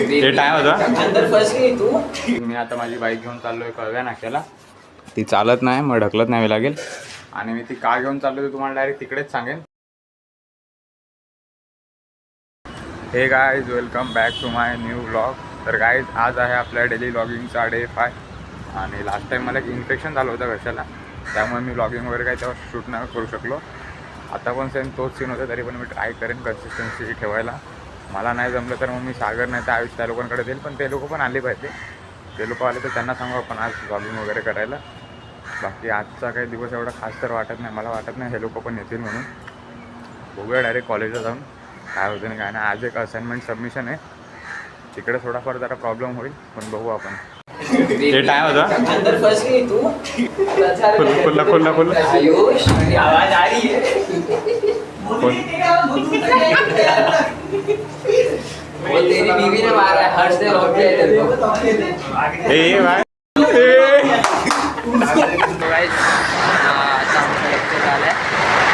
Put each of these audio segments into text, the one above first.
ते टाइम होता. मी आता माझी बाईक घेऊन चाललोय कळव्या नाक्याला. ती चालत नाही मग ढकलत न्यावी लागेल. आणि मी ती का घेऊन चाललोय ते तुम्हाला डायरेक्ट तिकडेच सांगेन. हे guys, welcome back to my new vlog. तर गाईज, आज आहे आपल्या डेली व्लॉगिंगचा डे 5. आणि लास्ट टाईम मला एक इन्फेक्शन झालं होतं घशाला, त्यामुळे मी व्लॉगिंग वगैरे काही तेव्हा शूट नाही करू शकलो. आता पण सेम तोच सीन होता, तरी पण मी ट्राय करेन कन्सिस्टन्सी ठेवायला. मला नाही जमलं तर मग मी सागर नाही तर आयुष त्या लोकांकडे देईल, पण ते लोक पण आले पाहिजे. ते लोक आले तर त्यांना सांगू आपण आज व्लॉगिंग वगैरे करायला. बाकी आजचा काही दिवस एवढा खास तर वाटत नाही, मला वाटत नाही हे लोक पण येतील म्हणून. बघूया डायरेक्ट कॉलेजला जाऊन काय होतं नाही काय नाही. आज एक असाइनमेंट सबमिशन आहे, तिकडे थोडाफार जरा प्रॉब्लेम होईल, पण बघू आपण. ते टाइम होता. खुल्ला खुल्ला खुल्ला आवाज आ रही है. तेरी बीवी ने मारा है, हर्ष ने रोक दिया तेरे को. ए भाई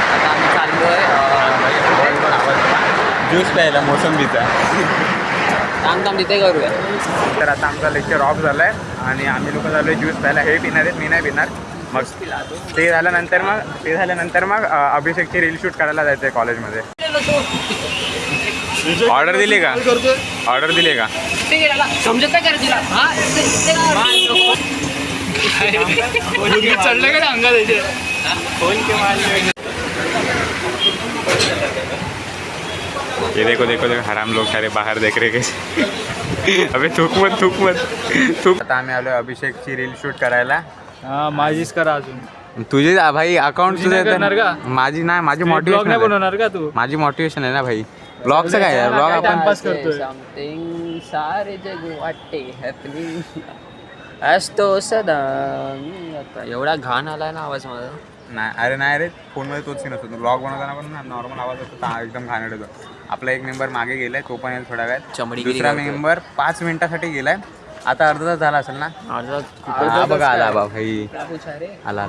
आता आम्ही चाललोय ज्यूस प्यायला मोसंबीचा. थांब तिथे करूया. तर आता आमचा लेक्चर ऑफ झाला आहे आणि आम्ही लोक झालो ज्यूस प्यायला. हे पिणार आहेत, मी नाही पिणार. मग ते झाल्यानंतर मग अभिषेकची रील शूट करायला जायचं आहे कॉलेजमध्ये. ऑर्डर दिली का? ऑर्डर दिली का? समजत काय करायचं चढलं का अंगा द्यायचे ये देखो देखो देखो हराम लोग सारे बाहर देख रहे कैसे. अबे थूक मत. आता आम्ही आलो अभिषेकची रील शूट करायला. माझीच करा अजून. तुझे भाई अकाउंट तुझे करणार का? माझी नाही, माझी मोटिवेशन नाही मोटिवेशन बनवणार का तू? माझी मोटिवेशन आहे ना भाई. ब्लॉगचं काय आहे? ब्लॉग आपण टाइमपास करतोय. समथिंग सारे जग वाटते हॅपनिंग असतो सदा. आता एवढा घाण आलाय ना आवाज माझा. नाही. अरे नाही रे, फोनमध्ये तोच सीन असतो. ब्लॉग बनवताना पण नॉर्मल आवाज असतो, एकदम घाणेरडा येतो. आपला एक मेंबर मागे गेलाय, तो पण येईल थोड्या वेळात. दुसरा मेंबर 5 मिनिटासाठी गेलाय. आता अर्धा तास झाला असेल ना. बघा आला बा भाई, आला.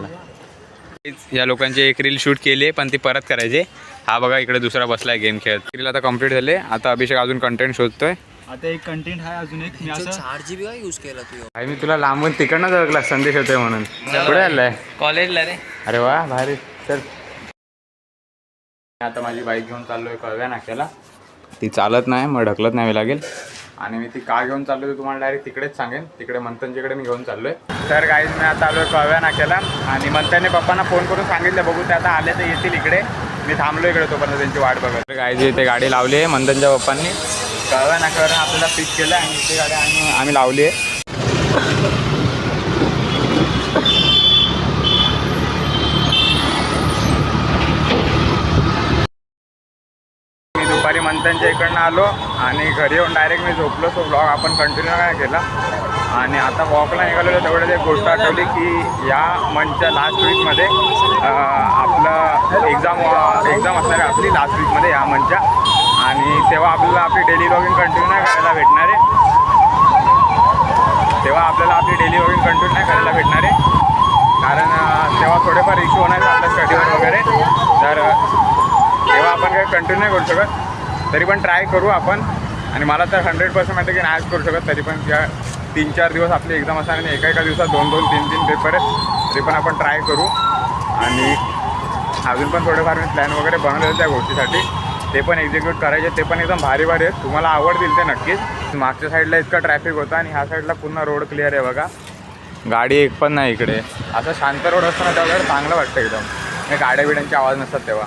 या लोकांची एक रील शूट केली आहे, पण ती परत करायची. हा बघा इकडे दुसरा बसलाय गेम खेळत. रील आता कम्प्लीट झाले. आता अभिषेक अजून कंटेंट शोधतोय. आता एक कंटेंट आहे अजून एक. मी असं 4GB का यूज केला तू? भाई मी तुला लांबून तिकडनं ओळखला, संदेश होतोय म्हणून. कुठे आलाय? कॉलेजला रे. अरे वा भारी. चल आता माझी बाईक घेऊन चाललोय कळव्या नाक्याला. ती चालत नाही मग ढकलत न्यावी लागेल. आणि मी ती का घेऊन चाललोय ते तुम्हाला डायरेक्ट तिकडेच सांगेन. तिकडे मंथनच्याकडे मी घेऊन चाललोय. तर गाईज मी आता आलोय कळव्या नाक्याला आणि मंथनने पप्पांना फोन करून सांगितलं, बघू ते आता आले तर येतील इकडे. मी थांबलो इकडे तोपर्यंत त्यांची वाट बघत. गाईज इथे गाडी लावली आहे मंथनच्या पप्पांनी. कळव्या नाक्यावर आपल्याला पिक केलं आणि इथे गाडी आम्ही लावली आहे. दुपारी मंथनच्या इकडनं आलो आणि घरी येऊन डायरेक्ट मी झोपलो. सो ब्लॉग आपण कंटिन्यू काय केला. आणि आता वॉकला निघालेलो तेवढ्यात एक गोष्ट आठवली की या मंथच्या लास्ट वीकमध्ये आपलं एक्झाम असणार आहे आपली लास्ट वीकमध्ये या मंथच्या. आणि तेव्हा आपल्याला आपली डेली व्लॉगिंग कंटिन्यू नाही करायला भेटणार आहे. कारण तेव्हा थोडेफार इश्यू होणार आहे आपल्या स्टडीवर वगैरे. तर तेव्हा आपण काही कंटिन्यू नाही करू शकत. तरी पण ट्राय करू आपण. आणि मला तर 100% माहिती की नाहीच करू शकत. तरी पण त्या 3-4 दिवस आपली एक्झाम असणार आणि एका दिवसात 2-2, 3-3 पेपर आहेत. तरी पण आपण ट्राय करू. आणि अजून पण थोडेफार मी प्लॅन वगैरे बनवलेले त्या गोष्टीसाठी, ते पण एक्झिक्यूट करायचे. ते पण एकदम भारी आहेत. तुम्हाला आवडतील ते नक्कीच. मागच्या साईडला इतका ट्रॅफिक होता आणि ह्या साईडला पुन्हा रोड क्लिअर आहे बघा. गाडी एक पण नाही इकडे. असं शांत रोड असतो ना त्यावेळेला चांगलं वाटतं एकदम. गाड्या बिड्यांचे आवाज नसतात तेव्हा.